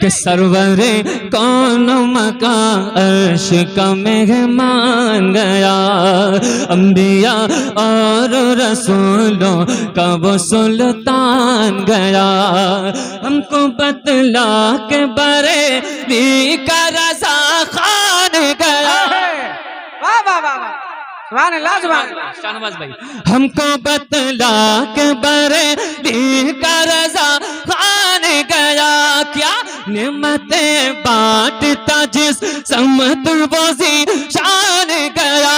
कि सरवरे कौन मका अर्श का मेहमान गया, अंबिया और रसूलों का वो सुल्तान गया। हमको बतला के बरेली का रज़ा खान गया। वाह वाह वाह वाह, सुभान अल्लाह सुभान अल्लाह। शाहनवाज भाई, हमको बतला के बरेली का रज़ा खान गया। क्या नेमतें बांटता जिस समत वो ज़ीशान गया।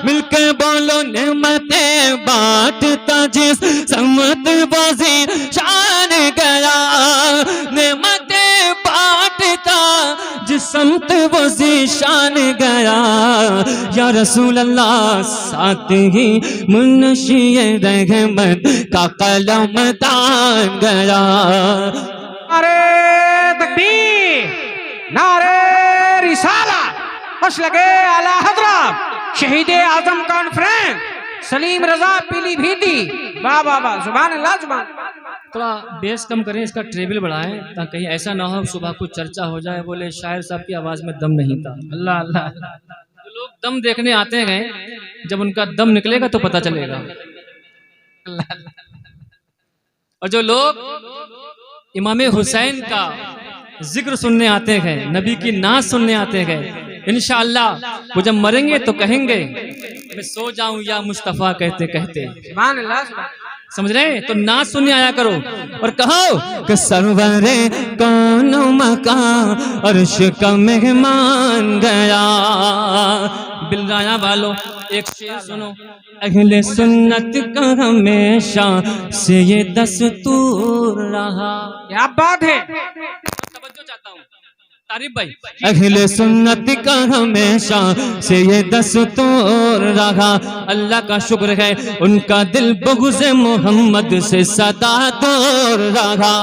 मिलके बोलो नेमतें बांटता जिस समत वो ज़ीशान गया। नेमतें बांटता जिस समत वो ज़ीशान गया। या रसूल अल्लाह, साथ ही मुनशिए रहमत का कलम दान गया। नारे तकबीर, नारे रिसाला, बस लगे आला हजरत शहीद आजम कॉन्फ्रेंस सलीम रजा पीलीभीती। वाह वाह वाह, सुभान अल्लाह सुभान। थोड़ा बेस कम करें, इसका ट्रेबल बढ़ाएं, ताकि कहीं ऐसा ना हो सुबह कुछ चर्चा हो जाए, बोले शायर साहब की आवाज में दम नहीं था। अल्लाह अल्लाह। जो लोग दम देखने आते हैं, जब उनका दम निकलेगा तो पता चलेगा। अल्लाह अल्लाह। और जो लोग इमाम हुसैन का जिक्र सुनने आते हैं, नबी की नात सुनने आते हैं, इंशाअल्लाह वो जब मरेंगे तो कहेंगे मैं सो जाऊं या मुस्तफा कहते कहते। सुभान अल्लाह सुभान। समझ रहे? तो नाच सुनने आया करो और कहो कि सरवरे कौन मका अर्श का मेहमान गया। बिलराया वालों, एक शेर सुनो। अहले सुन्नत का हमेशा से ये दस्तूर रहा। क्या बात है, तवज्जो चाहता हूँ तारीफ भाई। अहले सुन्नत का हमेशा से ये दस्तूर रहा। अल्लाह का शुक्र है उनका दिल बुग़्ज़ मोहम्मद से सदा दूर रहा।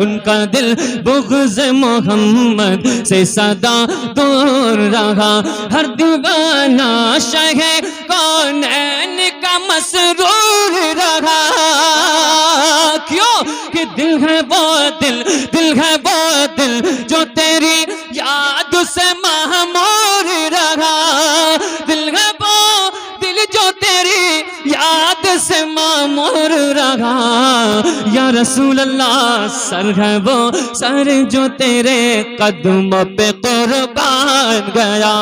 उनका दिल बुग़्ज़ मोहम्मद से सदा दूर रहा। हर दीवाना शहे कौनैन का मसरूर रहा। क्यों कि दिल है वो दिल, दिल है वो दिल जो तेरी याद से महमूर रहा। दिल है वो दिल जो तेरी याद से महमूर रहा। या रसूल अल्लाह, सर है वो सर जो तेरे कदमों पे कुर्बान गया।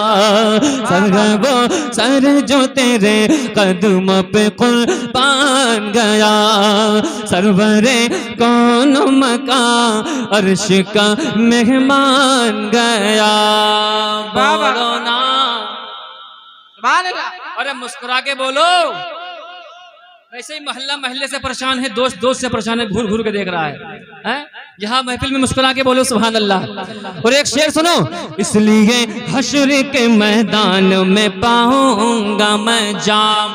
सर है वो सर जो तेरे कदमों पे कुर्बान गया। सरवरे कौन मका अर्श का मेहमान गया। बोलो ना सुभान अल्लाह। अरे मुस्कुरा के बोलो। वैसे ही मोहल्ला महल्ले से परेशान है, दोस्त दोस्त से परेशान है, घूर घूर के देख रहा है? यहाँ महफिल में मुस्कुरा के बोलो सुभान अल्लाह। और एक शेर सुनो। इसलिए हश्र के मैदान में पाऊंगा मैं जाम।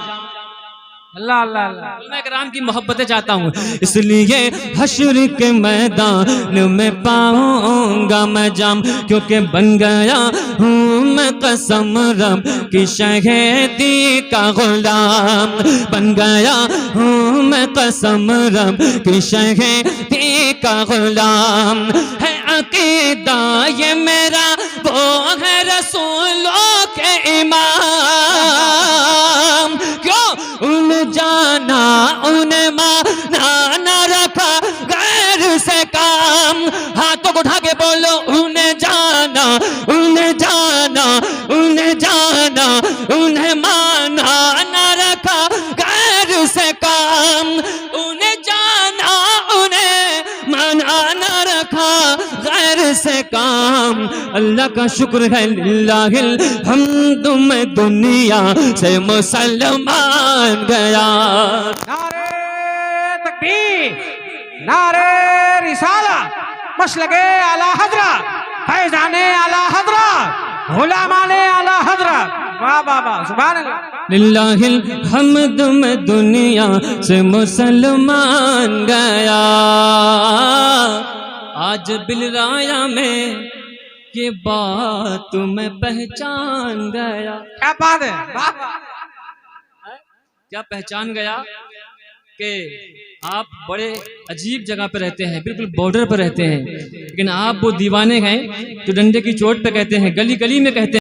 अल्लाह अल्लाह अल्लाह। मैं कराम की मोहब्बतें चाहता हूँ, इसलिए हश्र के मैदान में पाऊंगा मैं जाम। क्योंकि बन गया हूँ मैं कसम रब की शहीदी का गुलाम। बन गया हूँ मैं कसम रब की शहीदी का गुलाम। है अकीदा ये मेरा, वो है रसूलों के इमाम। क्यों उन जाना उन्हें माना न रखा गैर से काम। हाथों को उठा के बोलो उन्हें जाना, उन्हें जाना, उन्हें जाना, उन्हें माना न रखा गैर से काम। उन्हें जाना उन्हें माना न रखा गैर से काम। अल्लाह का शुक्र है लिल्लाहिल हम्द में दुनिया से मुसलमान गया। नारे तकबीर, नारे रिसाला, बस लगे आला हजरत फैजाने आला हजरत गुलामाने आला हजरत। वाह वाह वाह, सुभान अल्लाह। लिल्लाहिल हम्द में दुनिया से मुसलमान गया। आज बिलराया में ये बात मैं पहचान गया। क्या बात है, वाह वाह। क्या पहचान गया? कि आप बड़े अजीब जगह पर रहते हैं, बिल्कुल बॉर्डर पर रहते हैं, लेकिन आप वो दीवाने हैं जो डंडे की चोट पे कहते हैं, गली गली में कहते हैं